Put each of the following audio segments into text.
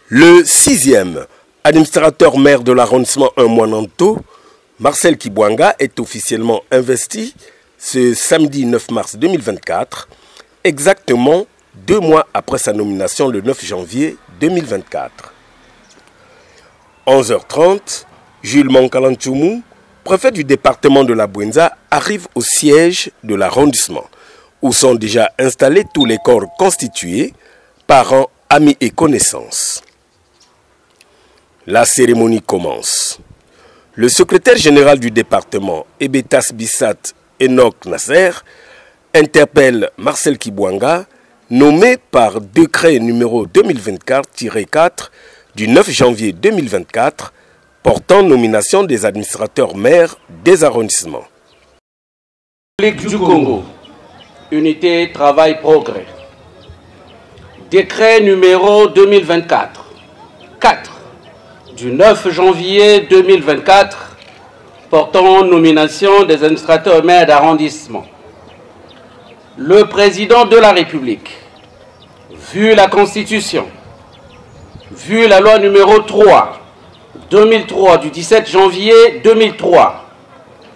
Le 6e administrateur maire de l'arrondissement 1 Moinanto, Marcel Kibwanga, est officiellement investi ce samedi 9 mars 2024, exactement 2 mois après sa nomination le 9 janvier 2024. 11h30, Jules Mankalanchoumou, préfet du département de la Bouenza, arrive au siège de l'arrondissement, où sont déjà installés tous les corps constitués, parents, amis et connaissances. La cérémonie commence. Le secrétaire général du département, Ebetas Bissat Enoch Nasser, interpelle Marcel Kibwanga, nommé par décret numéro 2024-4 du 9 janvier 2024, portant nomination des administrateurs maires des arrondissements. République du Congo, unité travail progrès. Décret numéro 2024-4 du 9 janvier 2024 portant nomination des administrateurs maires d'arrondissement. Le président de la République, vu la Constitution, vu la loi numéro 3/2003 du 17 janvier 2003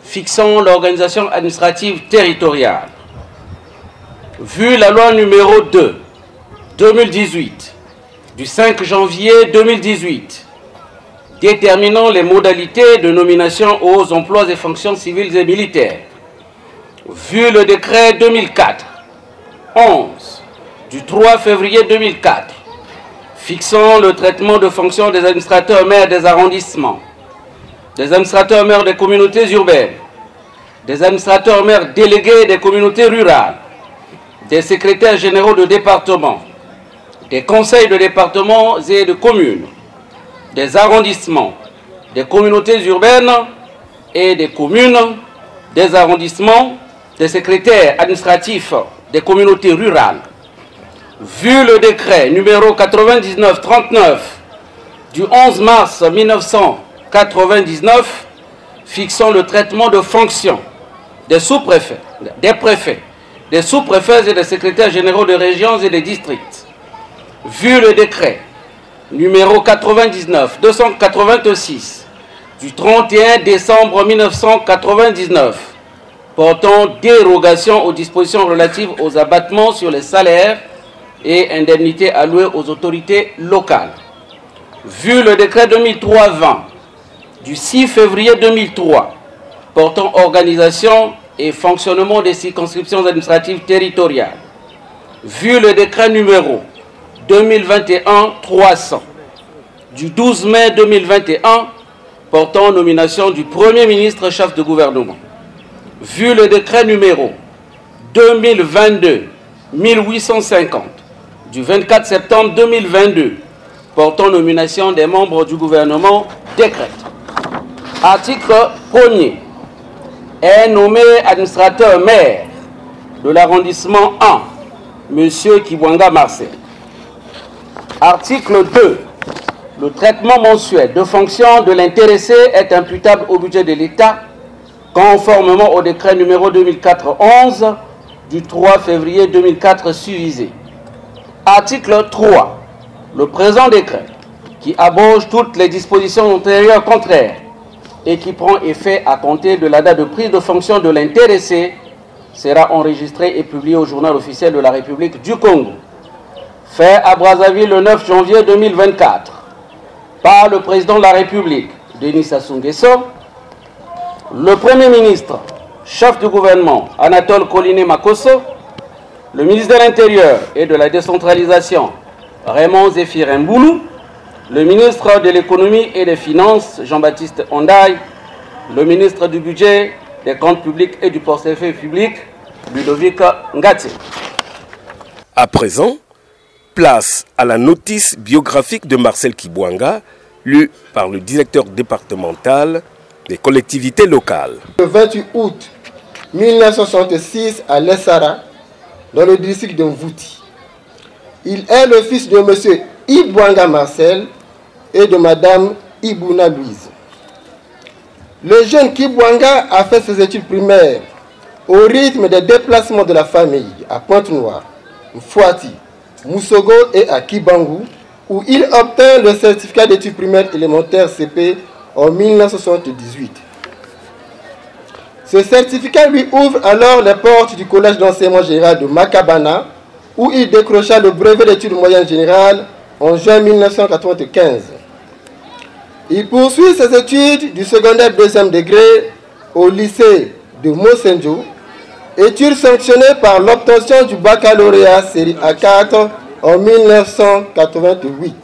fixant l'organisation administrative territoriale, vu la loi numéro 2/2018 du 5 janvier 2018 déterminant les modalités de nomination aux emplois et fonctions civiles et militaires, vu le décret 2004-11 du 3 février 2004 fixant le traitement de fonctions des administrateurs maires des arrondissements, des administrateurs maires des communautés urbaines, des administrateurs maires délégués des communautés rurales, des secrétaires généraux de département, des conseils de départements et de communes, des arrondissements, des communautés urbaines et des communes, des arrondissements, des secrétaires administratifs des communautés rurales, vu le décret numéro 99-39 du 11 mars 1999 fixant le traitement de fonctions des sous-préfets, des préfets, des sous-préfets et des secrétaires généraux de régions et des districts, vu le décret numéro 99-286 du 31 décembre 1999 portant dérogation aux dispositions relatives aux abattements sur les salaires et indemnités allouées aux autorités locales, vu le décret 2003-20 du 6 février 2003 portant organisation et fonctionnement des circonscriptions administratives territoriales, vu le décret numéro 2021-300 du 12 mai 2021 portant nomination du Premier ministre chef de gouvernement, vu le décret numéro 2022-1850 du 24 septembre 2022 portant nomination des membres du gouvernement, décrète. Article 1er. Est nommé administrateur maire de l'arrondissement 1, M. Kibwanga Marcel. Article 2. Le traitement mensuel de fonction de l'intéressé est imputable au budget de l'État, conformément au décret numéro 2004-11 du 3 février 2004 suivisé. Article 3. Le présent décret, qui abroge toutes les dispositions antérieures contraires et qui prend effet à compter de la date de prise de fonction de l'intéressé, sera enregistré et publié au journal officiel de la République du Congo. Fait à Brazzaville le 9 janvier 2024 par le président de la République, Denis Sassou Nguesso, le Premier ministre, chef du gouvernement, Anatole Koliné Makosso, le ministre de l'Intérieur et de la décentralisation, Raymond Zéphir Mboulou, le ministre de l'économie et des finances, Jean-Baptiste Ondaï, le ministre du budget, des comptes publics et du portefeuille public, Ludovic Ngati. À présent, place à la notice biographique de Marcel Kibwanga, lue par le directeur départemental des collectivités locales. Le 28 août 1966 à Lessara, dans le district de Mvouti. Il est le fils de M. Kibwanga Marcel et de Mme Ibouna Louise. Le jeune Kibwanga a fait ses études primaires au rythme des déplacements de la famille à Pointe-Noire, Mfouati, Moussogo et à Kibangu, où il obtint le certificat d'études primaires élémentaires CP en 1978. Ce certificat lui ouvre alors les portes du collège d'enseignement général de Makabana, où il décrocha le brevet d'études moyennes générales en juin 1995. Il poursuit ses études du secondaire deuxième degré au lycée de Mosenjo, études sanctionnées par l'obtention du baccalauréat série A4 en 1988.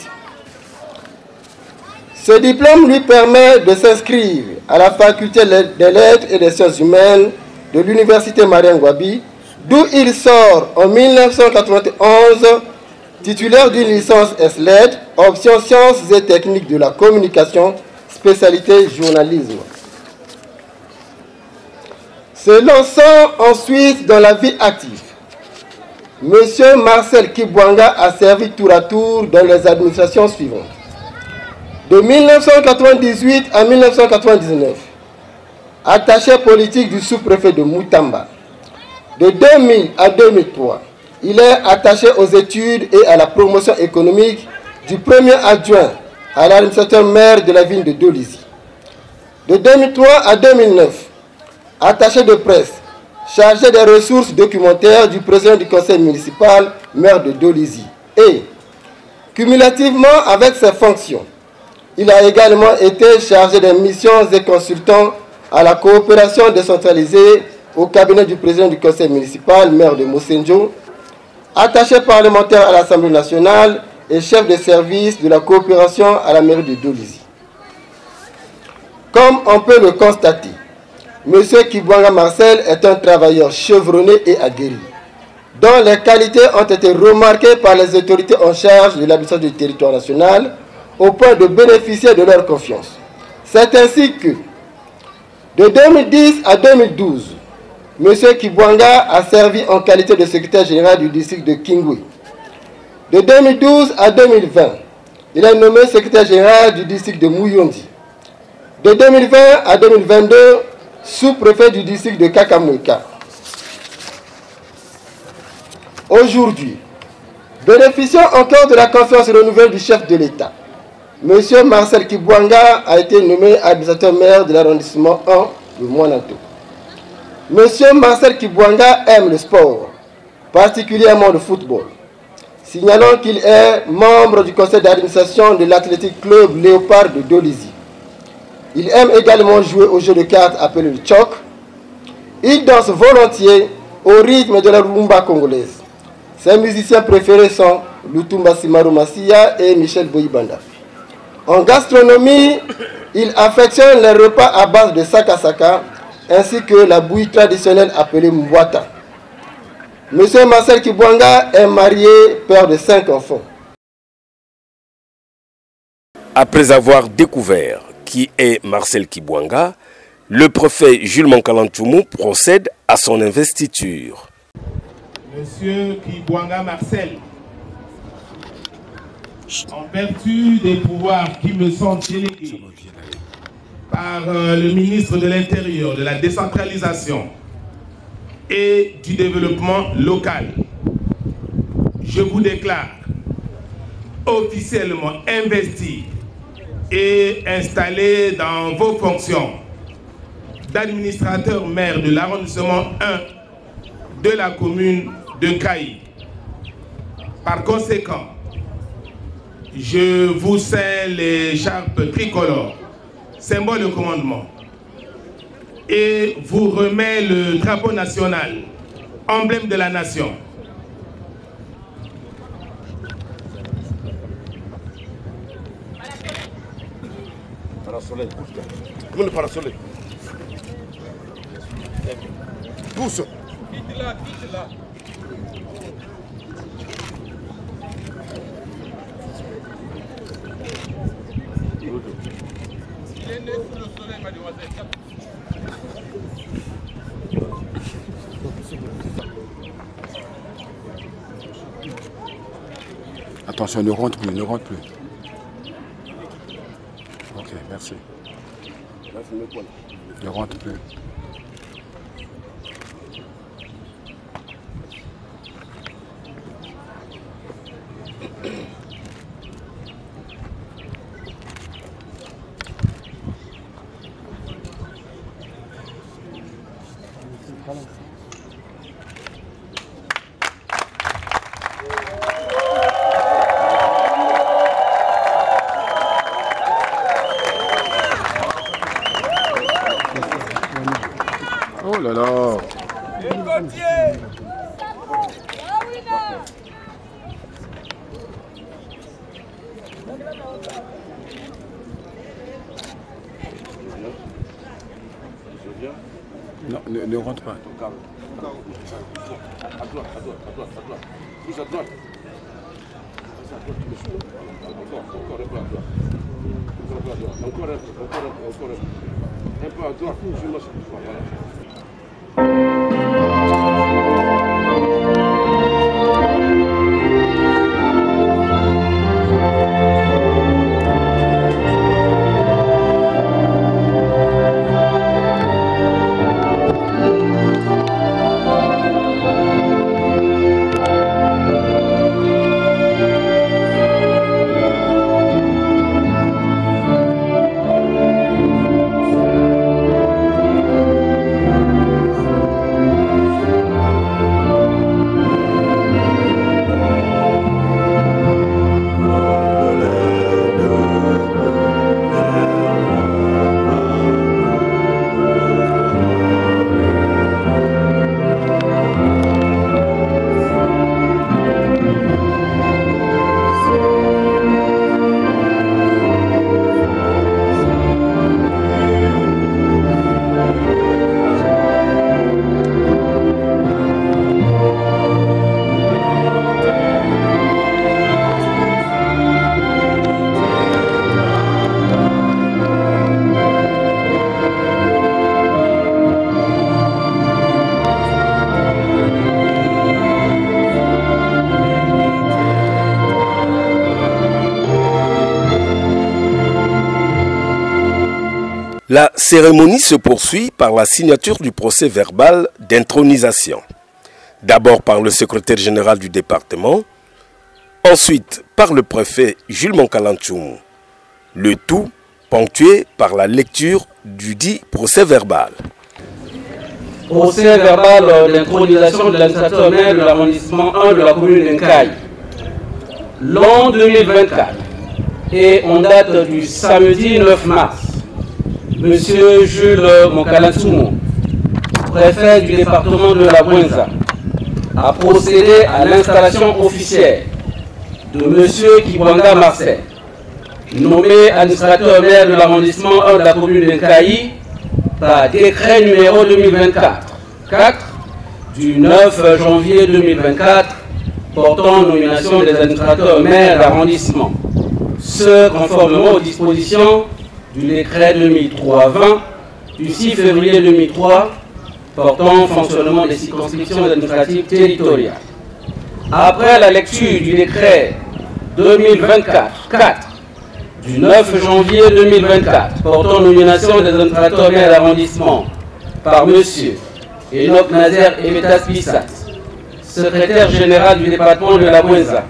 Ce diplôme lui permet de s'inscrire à la faculté des lettres et des sciences humaines de l'université Marien Ngouabi, d'où il sort en 1991 titulaire d'une licence SLED, option sciences et techniques de la communication, spécialité journalisme. Se lançant ensuite dans la vie active, M. Marcel Kibwanga a servi tour à tour dans les administrations suivantes. De 1998 à 1999, attaché politique du sous-préfet de Moutamba. De 2000 à 2003, il est attaché aux études et à la promotion économique du premier adjoint à l'administrateur maire de la ville de Dolisie. De 2003 à 2009, attaché de presse, chargé des ressources documentaires du président du conseil municipal, maire de Dolisie. Et, cumulativement avec ses fonctions, il a également été chargé des missions et consultants à la coopération décentralisée au cabinet du président du conseil municipal, maire de Mosenjo, attaché parlementaire à l'Assemblée nationale et chef de service de la coopération à la mairie de Dolisie. Comme on peut le constater, M. Kibwanga Marcel est un travailleur chevronné et aguerri, dont les qualités ont été remarquées par les autorités en charge de l'administration du territoire national, au point de bénéficier de leur confiance. C'est ainsi que, de 2010 à 2012, M. Kibwanga a servi en qualité de secrétaire général du district de Kingwe. De 2012 à 2020, il est nommé secrétaire général du district de Mouyondi. De 2020 à 2022, sous-préfet du district de Kakamweka. Aujourd'hui, bénéficiant encore de la confiance renouvelée du chef de l'État, M. Marcel Kibwanga a été nommé administrateur maire de l'arrondissement 1 de Moanato. M. Marcel Kibwanga aime le sport, particulièrement le football. Signalons qu'il est membre du conseil d'administration de l'Athletic Club Léopard de Dolisie. Il aime également jouer au jeu de cartes appelé le tchok. Il danse volontiers au rythme de la rumba congolaise. Ses musiciens préférés sont Lutumba Simaru Massia et Michel Boyibanda. En gastronomie, il affectionne les repas à base de sakasaka ainsi que la bouillie traditionnelle appelée mbwata. M. Marcel Kibwanga est marié, père de 5 enfants. Après avoir découvert qui est Marcel Kibwanga, le préfet Jules Mankalanchoumou procède à son investiture. Monsieur Kibwanga Marcel, en vertu des pouvoirs qui me sont délégués par le ministre de l'Intérieur, de la décentralisation et du développement local, je vous déclare officiellement investi et installé dans vos fonctions d'administrateur maire de l'arrondissement 1 de la commune de Kaï. Par conséquent, je vous scelle l'écharpe tricolore, symbole de commandement, et vous remets le drapeau national, emblème de la nation. Parasoleil. Comment le parasoleil? Pousse. Quitte là, quitte là. Il est né sous le soleil, mademoiselle. Attention, ne rentre plus, ne rentre plus. Ok, merci. Ne rentre plus. Oh là là. Non, ne rentre pas. À droite. Plus à droite. Encore un peu à droite. Encore un peu à droite. Voilà. La cérémonie se poursuit par la signature du procès verbal d'intronisation. D'abord par le secrétaire général du département, ensuite par le préfet Jules Monkalanchoumou. Le tout ponctué par la lecture du dit procès verbal. Procès verbal d'intronisation de l'administrateur maire de l'arrondissement 1 de la commune d'Enkaï. L'an 2024 et on date du samedi 9 mars. Monsieur Jules Monkalanchoumou, préfet du département de la Bouenza, a procédé à l'installation officielle de Monsieur Kibwanga Marcel, nommé administrateur maire de l'arrondissement 1 de la commune d'Enkaï par décret numéro 2024-4 du 9 janvier 2024 portant nomination des administrateurs maires d'arrondissement, ce conformément aux dispositions du décret 2003-20 du 6 février 2003 portant fonctionnement des circonscriptions administratives territoriales. Après la lecture du décret 2024-4 du 9 janvier 2024 portant nomination des administrateurs maires d'arrondissement par M. Enoch Nazer Emetas Bissat, secrétaire général du département de la Bouenza,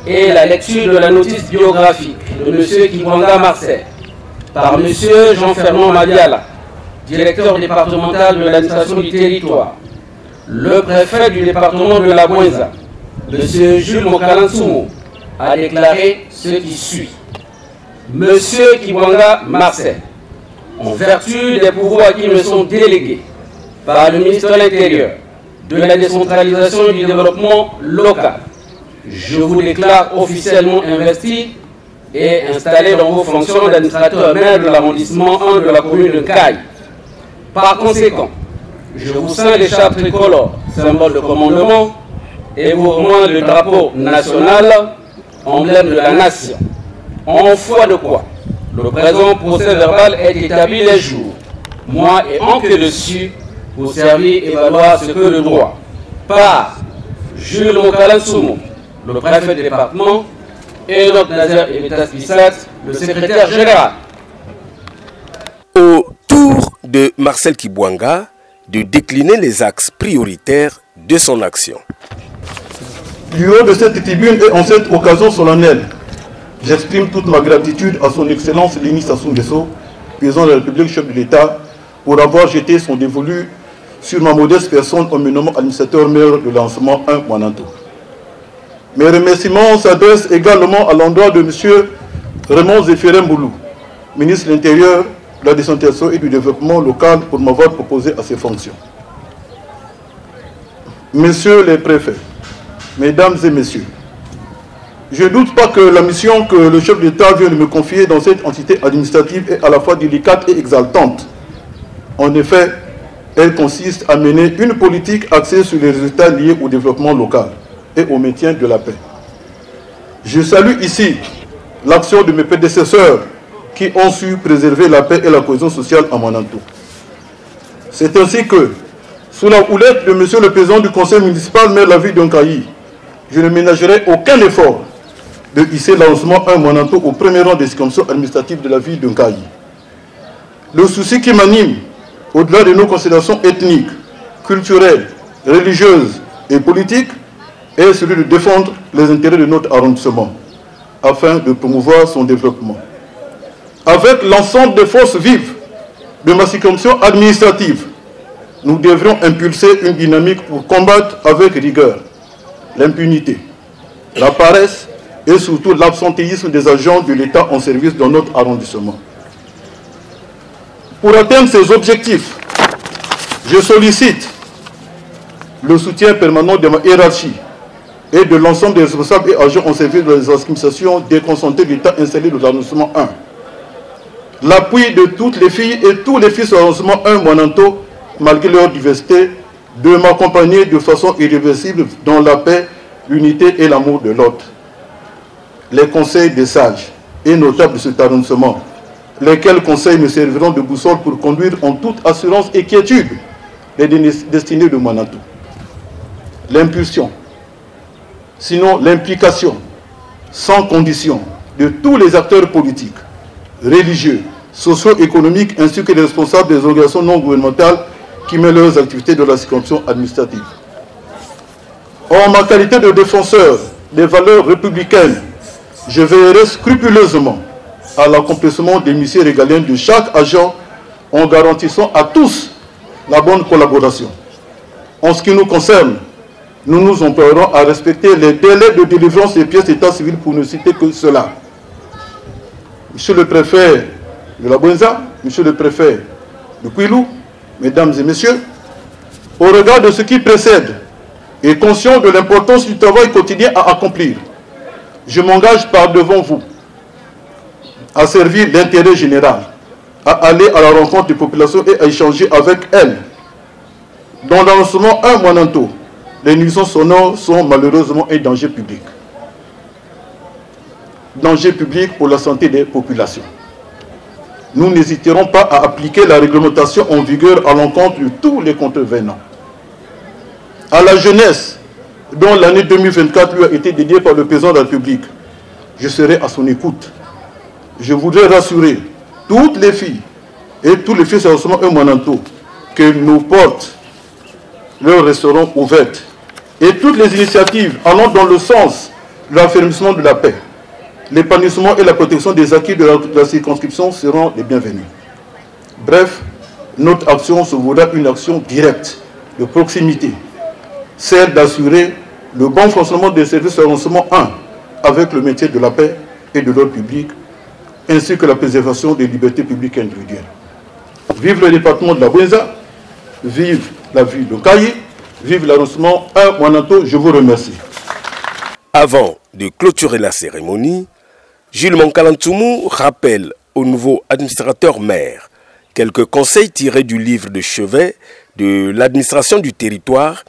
et la lecture de la notice biographique de M. Kibwanga Marcel par M. Jean-Fernand Madiala, directeur départemental de l'administration du territoire, le préfet du département de la Bouenza, M. Jules Monkalanchoumou, a déclaré ce qui suit. M. Kibwanga Marcel, en vertu des pouvoirs qui me sont délégués par le ministre de l'Intérieur, de la décentralisation et du développement local, je vous déclare officiellement investi et installé dans vos fonctions d'administrateur maire de l'arrondissement 1 de la commune de Caille. Par conséquent, je vous cins l'écharpe tricolore, symbole de commandement, et vous remonte le drapeau national, emblème de la nation. En foi de quoi, le présent procès verbal est établi les jours, mois et an que dessus, pour servir et valoir ce que le droit, par Jules Monkalanchoumou, le préfet du département, et Enoch Nazer Emetas Bissat, le secrétaire général. Au tour de Marcel Kibwanga de décliner les axes prioritaires de son action. Du haut de cette tribune et en cette occasion solennelle, j'exprime toute ma gratitude à son Excellence Denis Sassou Nguesso, président de la République, chef de l'État, pour avoir jeté son dévolu sur ma modeste personne en me nommant administrateur maire de lancement 1 Moinanto. Mes remerciements s'adressent également à l'endroit de M. Raymond Zéphirin Boulou, ministre de l'Intérieur, de la décentralisation et du développement local, pour m'avoir proposé à ces fonctions. Messieurs les préfets, mesdames et messieurs, je ne doute pas que la mission que le chef d'État vient de me confier dans cette entité administrative est à la fois délicate et exaltante. En effet, elle consiste à mener une politique axée sur les résultats liés au développement local et au maintien de la paix. Je salue ici l'action de mes prédécesseurs qui ont su préserver la paix et la cohésion sociale à Moinanto. C'est ainsi que, sous la houlette de M. le Président du Conseil municipal, maire de la ville d'Onkayi, je ne ménagerai aucun effort de hisser lancement 1 Moinanto au premier rang des circonscriptions administratives de la ville d'Onkayi. Le souci qui m'anime, au-delà de nos considérations ethniques, culturelles, religieuses et politiques, est celui de défendre les intérêts de notre arrondissement, afin de promouvoir son développement. Avec l'ensemble des forces vives de ma circonscription administrative, nous devrions impulser une dynamique pour combattre avec rigueur l'impunité, la paresse et surtout l'absentéisme des agents de l'État en service dans notre arrondissement. Pour atteindre ces objectifs, je sollicite le soutien permanent de ma hiérarchie et de l'ensemble des responsables et agents en service de les administrations déconcentrées de l'État installé dans l'arrondissement 1. L'appui de toutes les filles et tous les fils de l'arrondissement 1 Moinanto, malgré leur diversité, de m'accompagner de façon irréversible dans la paix, l'unité et l'amour de l'autre. Les conseils des sages et notables de cet arrondissement, lesquels conseils me serviront de boussole pour conduire en toute assurance et quiétude les destinées de Moinanto. L'impulsion, sinon l'implication, sans condition, de tous les acteurs politiques, religieux, socio-économiques, ainsi que les responsables des organisations non gouvernementales qui mènent leurs activités de la circonscription administrative. En ma qualité de défenseur des valeurs républicaines, je veillerai scrupuleusement à l'accomplissement des missions régaliennes de chaque agent en garantissant à tous la bonne collaboration. En ce qui nous concerne, nous nous emploierons à respecter les délais de délivrance des pièces d'état civil pour ne citer que cela. Monsieur le préfet de la Bouenza, monsieur le préfet de Kouilou, mesdames et messieurs, au regard de ce qui précède et conscient de l'importance du travail quotidien à accomplir, je m'engage par devant vous à servir l'intérêt général, à aller à la rencontre des populations et à échanger avec elles. Dans l'arrondissement 1 Moinanto, les nuisances sonores sont malheureusement un danger public. Danger public pour la santé des populations. Nous n'hésiterons pas à appliquer la réglementation en vigueur à l'encontre de tous les contrevenants. À la jeunesse, dont l'année 2024 lui a été dédiée par le président de la République, je serai à son écoute. Je voudrais rassurer toutes les filles et tous les fils de Moinanto que nos portes leur resteront ouvertes et toutes les initiatives allant dans le sens de l'affermissement de la paix, l'épanouissement et la protection des acquis de la circonscription seront les bienvenus. Bref, notre action se voudra une action directe, de proximité, celle d'assurer le bon fonctionnement des services de l'arrondissement 1 avec le maintien de la paix et de l'ordre public, ainsi que la préservation des libertés publiques et individuelles. Vive le département de la Bouenza, vive la ville de Kayi, vive l'arrondissement 1 Moinanto, je vous remercie. Avant de clôturer la cérémonie, Jules Mankalantoumou rappelle au nouveau administrateur maire quelques conseils tirés du livre de chevet de l'administration du territoire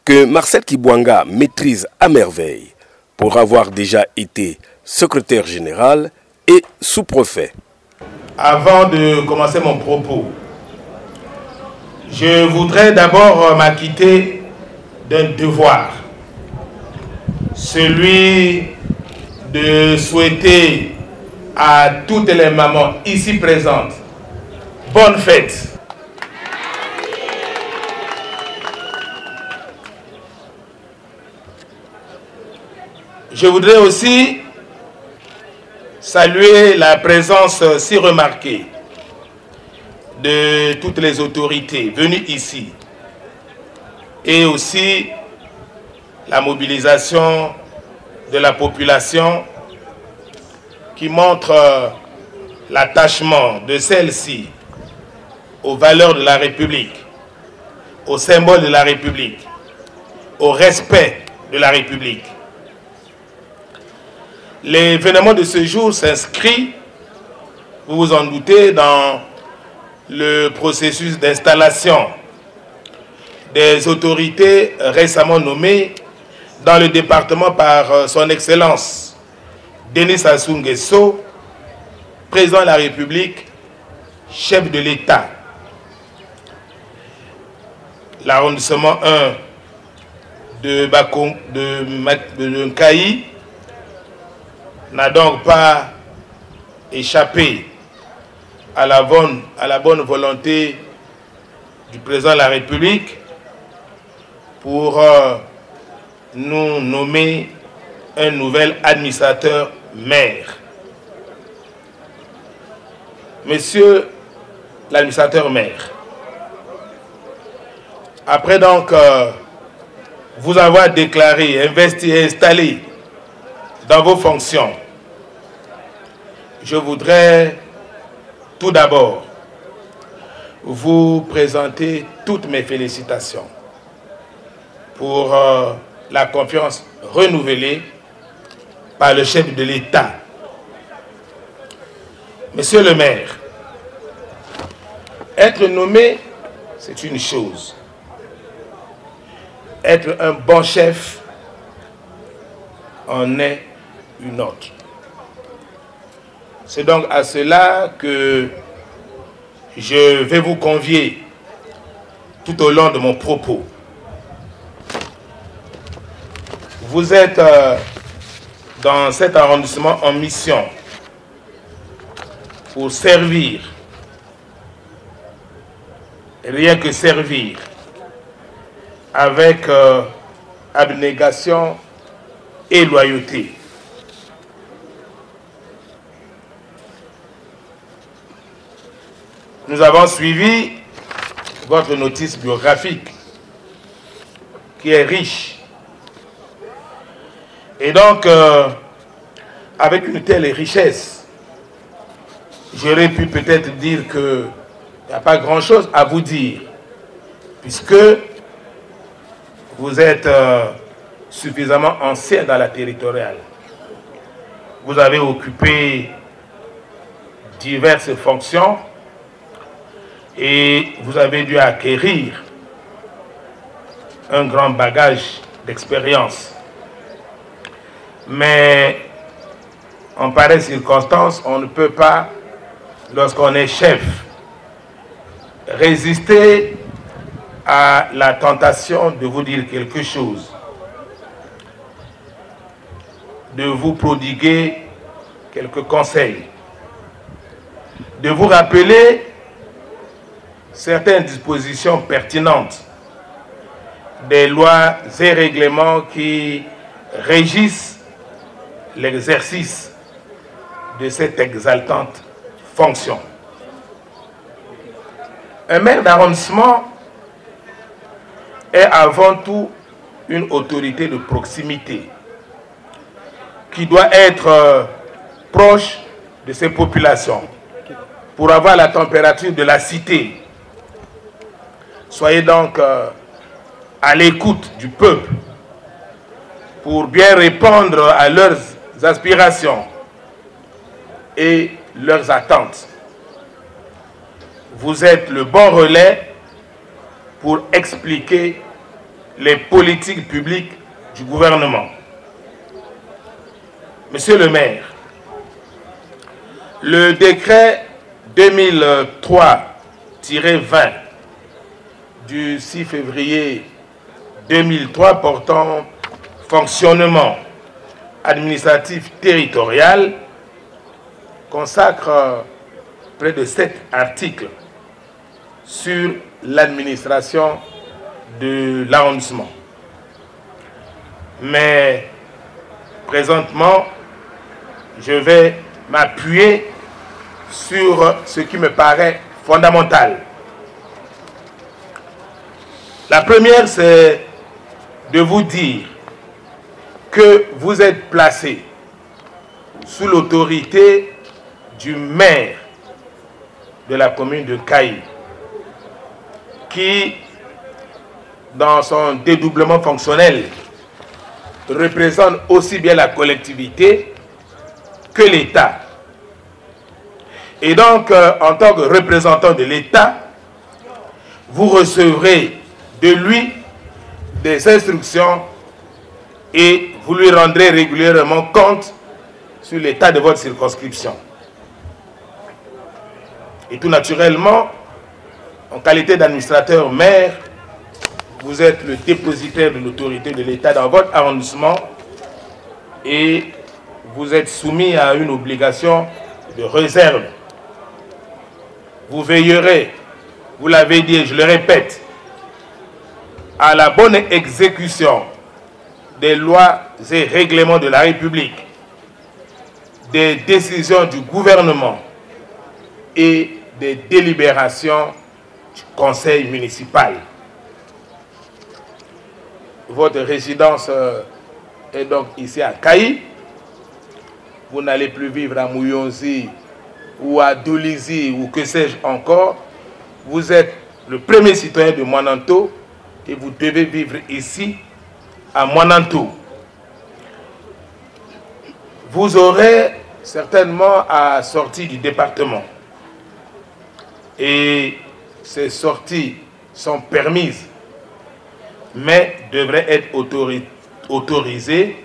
que Marcel Kibouanga maîtrise à merveille pour avoir déjà été secrétaire général et sous-préfet. Avant de commencer mon propos, je voudrais d'abord m'acquitter d'un devoir, celui de souhaiter à toutes les mamans ici présentes bonne fête. Je voudrais aussi saluer la présence si remarquée de toutes les autorités venues ici et aussi la mobilisation de la population qui montre l'attachement de celle-ci aux valeurs de la République, aux symboles de la République, au respect de la République. L'événement de ce jour s'inscrit, vous vous en doutez, dans le processus d'installation des autorités récemment nommées dans le département par son Excellence Denis Sassou Nguesso, président de la République, chef de l'État. L'arrondissement 1 de Nkayi n'a donc pas échappé à la bonne volonté du président de la République pour nous nommer un nouvel administrateur maire. Monsieur l'administrateur maire, après donc vous avoir déclaré, investi et installé dans vos fonctions, je voudrais tout d'abord vous présenter toutes mes félicitations pour la confiance renouvelée par le chef de l'État. Monsieur le maire, être nommé, c'est une chose. Être un bon chef en est une autre. C'est donc à cela que je vais vous convier tout au long de mon propos. Vous êtes dans cet arrondissement en mission pour servir, rien que servir, avec abnégation et loyauté. Nous avons suivi votre notice biographique qui est riche. Et donc, avec une telle richesse, j'aurais pu peut-être dire qu'il n'y a pas grand-chose à vous dire, puisque vous êtes suffisamment ancien dans la territoriale. Vous avez occupé diverses fonctions et vous avez dû acquérir un grand bagage d'expérience. Mais en pareille circonstance, on ne peut pas, lorsqu'on est chef, résister à la tentation de vous dire quelque chose, de vous prodiguer quelques conseils, de vous rappeler certaines dispositions pertinentes des lois et règlements qui régissent l'exercice de cette exaltante fonction. Un maire d'arrondissement est avant tout une autorité de proximité qui doit être proche de ses populations pour avoir la température de la cité. Soyez donc à l'écoute du peuple pour bien répondre à leurs aspirations et leurs attentes. Vous êtes le bon relais pour expliquer les politiques publiques du gouvernement. Monsieur le maire, le décret 2003-20 du 6 février 2003 portant fonctionnement administratif territorial consacre près de 7 articles sur l'administration de l'arrondissement. Mais présentement, je vais m'appuyer sur ce qui me paraît fondamental. La première, c'est de vous dire que vous êtes placé sous l'autorité du maire de la commune de Kayi, qui, dans son dédoublement fonctionnel, représente aussi bien la collectivité que l'État. Et donc, en tant que représentant de l'État, vous recevrez de lui des instructions et vous lui rendrez régulièrement compte sur l'état de votre circonscription. Et tout naturellement, en qualité d'administrateur maire, vous êtes le dépositaire de l'autorité de l'État dans votre arrondissement et vous êtes soumis à une obligation de réserve. Vous veillerez, vous l'avez dit et je le répète, à la bonne exécution des lois et règlements de la République, des décisions du gouvernement et des délibérations du conseil municipal. Votre résidence est donc ici à Kayi. Vous n'allez plus vivre à Mouyonzi ou à Doulizi ou que sais-je encore. Vous êtes le premier citoyen de Moinanto et vous devez vivre ici à Moinanto. Vous aurez certainement à sortir du département. Et ces sorties sont permises, mais devraient être autorisées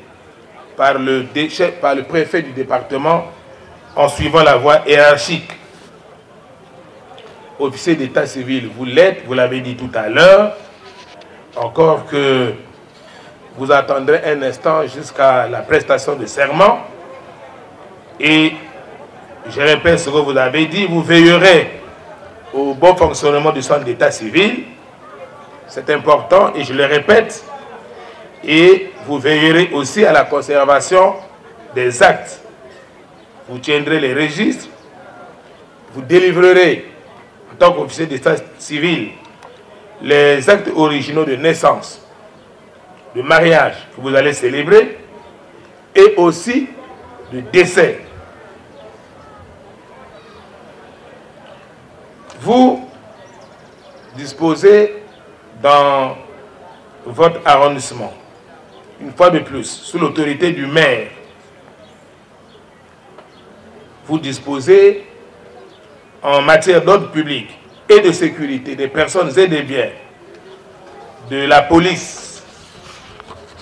par le préfet du département en suivant la voie hiérarchique. Officier d'état civil, vous l'êtes, vous l'avez dit tout à l'heure, encore que vous attendrez un instant jusqu'à la prestation de serment. Et je répète ce que vous avez dit, vous veillerez au bon fonctionnement du centre d'état civil. C'est important et je le répète. Et vous veillerez aussi à la conservation des actes. Vous tiendrez les registres. Vous délivrerez, en tant qu'officier d'état civil, les actes originaux de naissance, de mariage que vous allez célébrer et aussi de décès. Vous disposez dans votre arrondissement, une fois de plus, sous l'autorité du maire, vous disposez en matière d'ordre public et de sécurité des personnes et des biens de la police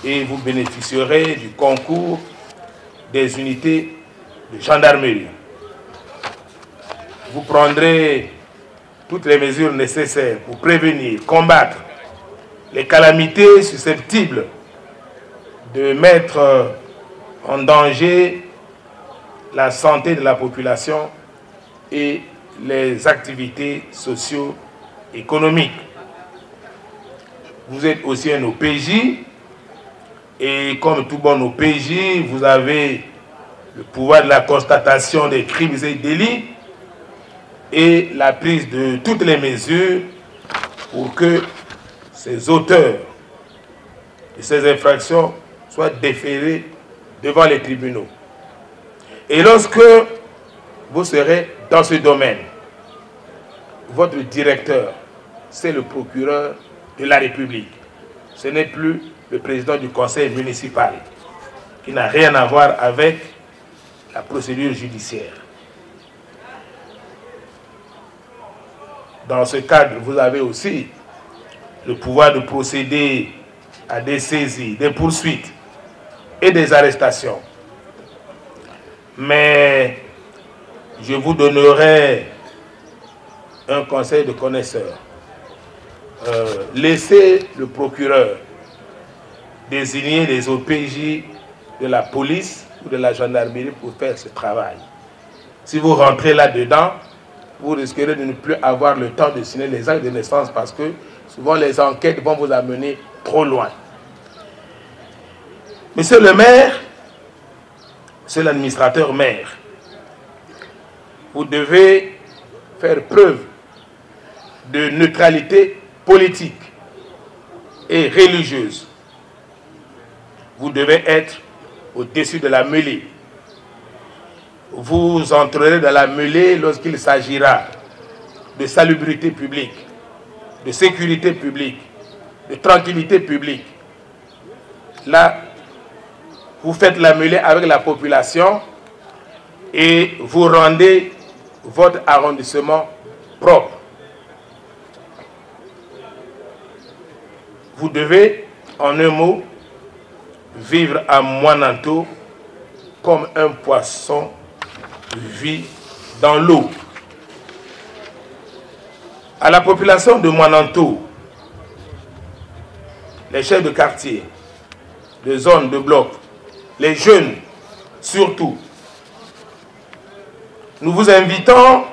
et vous bénéficierez du concours des unités de gendarmerie. Vous prendrez toutes les mesures nécessaires pour prévenir, combattre les calamités susceptibles de mettre en danger la santé de la population et les activités socio-économiques. Vous êtes aussi un OPJ et comme tout bon OPJ, vous avez le pouvoir de la constatation des crimes et délits et la prise de toutes les mesures pour que ces auteurs de ces infractions soient déférés devant les tribunaux. Et lorsque vous serez dans ce domaine, votre directeur, c'est le procureur de la République. Ce n'est plus le président du conseil municipal, qui n'a rien à voir avec la procédure judiciaire. Dans ce cadre, vous avez aussi le pouvoir de procéder à des saisies, des poursuites et des arrestations. Mais je vous donnerai un conseil de connaisseur. Laissez le procureur désigner les OPJ de la police ou de la gendarmerie pour faire ce travail. Si vous rentrez là-dedans, vous risquerez de ne plus avoir le temps de signer les actes de naissance parce que souvent les enquêtes vont vous amener trop loin. Monsieur le maire, c'est l'administrateur maire. Vous devez faire preuve de neutralité politique et religieuse. Vous devez être au-dessus de la mêlée. Vous entrerez dans la mêlée lorsqu'il s'agira de salubrité publique, de sécurité publique, de tranquillité publique. Là, vous faites la mêlée avec la population et vous rendez votre arrondissement propre. Vous devez, en un mot, vivre à Moinanto comme un poisson vit dans l'eau. À la population de Moinanto, les chefs de quartier, de zones, de blocs, les jeunes surtout, nous vous invitons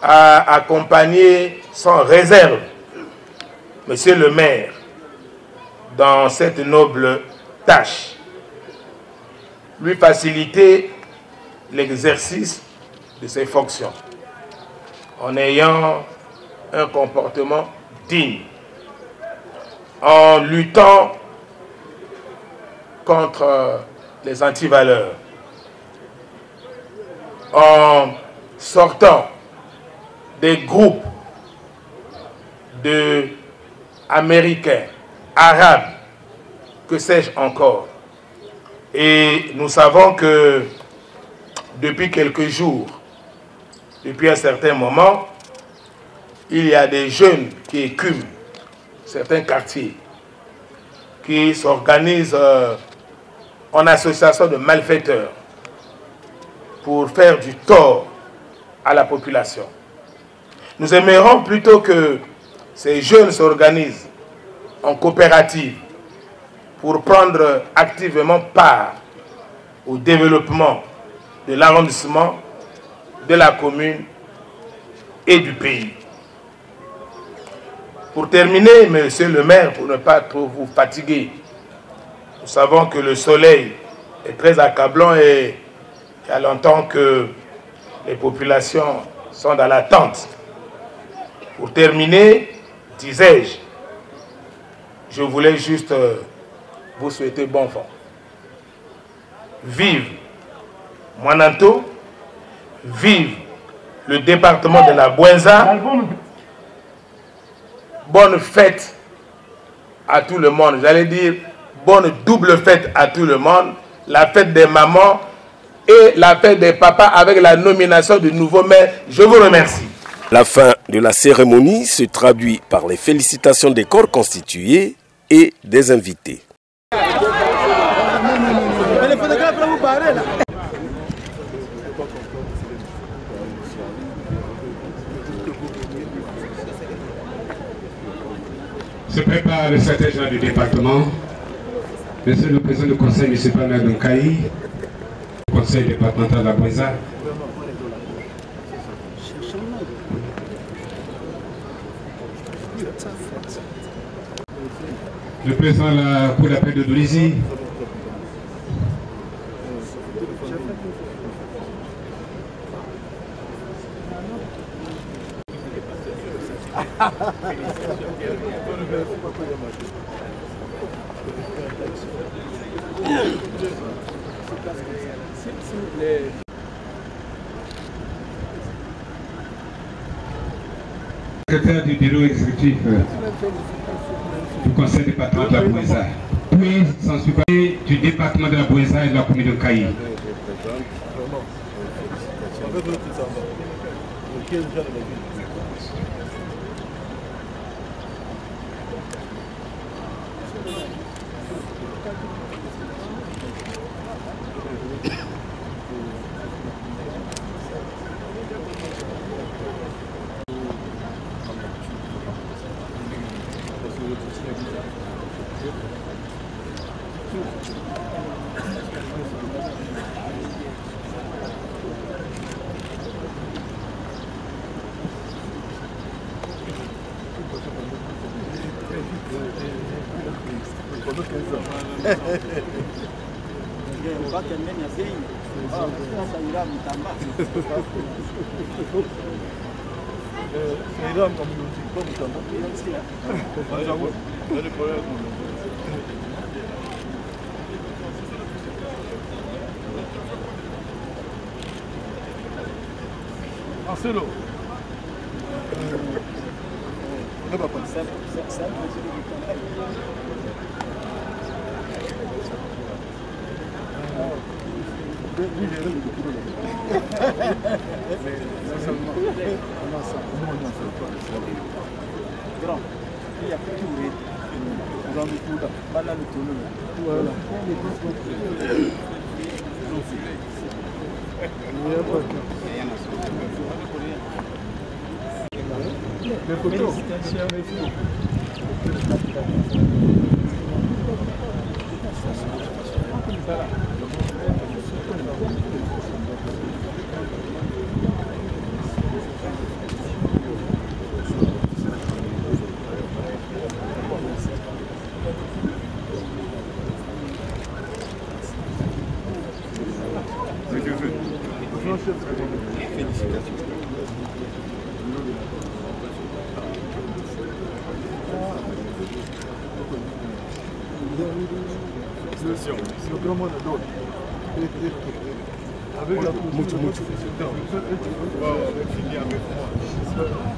à accompagner sans réserve Monsieur le maire dans cette noble tâche, lui faciliter l'exercice de ses fonctions en ayant un comportement digne, en luttant contre les antivaleurs, en sortant des groupes d'Américains, Arabes, que sais-je encore. Et nous savons que depuis quelques jours, depuis un certain moment, il y a des jeunes qui écument certains quartiers, qui s'organisent en association de malfaiteurs pour faire du tort à la population. Nous aimerions plutôt que ces jeunes s'organisent en coopérative pour prendre activement part au développement de l'arrondissement, de la commune et du pays. Pour terminer, monsieur le maire, pour ne pas trop vous fatiguer, nous savons que le soleil est très accablant et il y a longtemps que les populations sont dans l'attente. Pour terminer, disais-je, je voulais juste vous souhaiter bon vent. Vive Moinanto, vive le département de la Bouenza. Bonne fête à tout le monde. J'allais dire bonne double fête à tout le monde. La fête des mamans et la fête des papas avec la nomination du nouveau maire. Je vous remercie. La fin de la cérémonie se traduit par les félicitations des corps constitués et des invités. Se prépare le secrétaire général du département, monsieur le président du conseil municipal de Nkayi, conseil départemental de la Bouenza. Le président de la Cour d'appel de Dolisie. Secrétaire du bureau exécutif du conseil départemental de la Bouenza, puis s'en suivait du département de la Bouenza et de la commune de Nkayi. Marcelo. Ne va pas.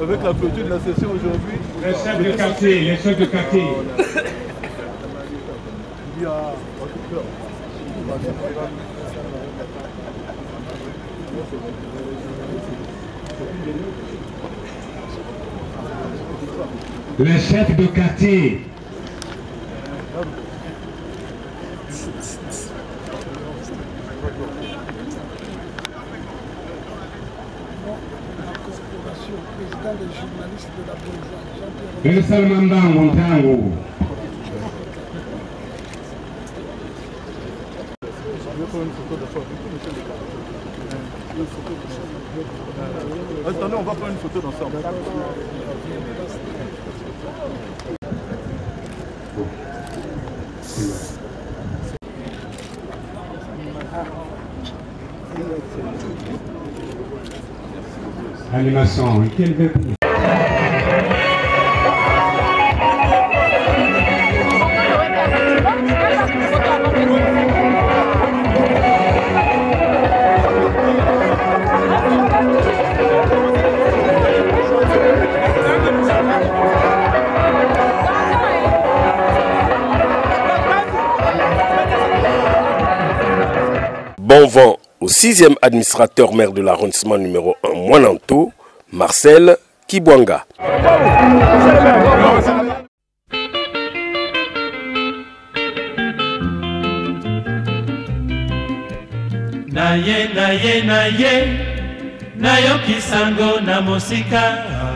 Avec la clôture de la session aujourd'hui, les chefs de quartier, les chefs de quartier. Il y a les chefs de quartier. Le Salmanda Montango. Attendez, on va prendre une photo d'ensemble. Animation, quel veut. Bon vent au 6e administrateur maire de l'arrondissement numéro 1 Moinanto, Marcel Kibwanga. Naye nayoki sango na mosika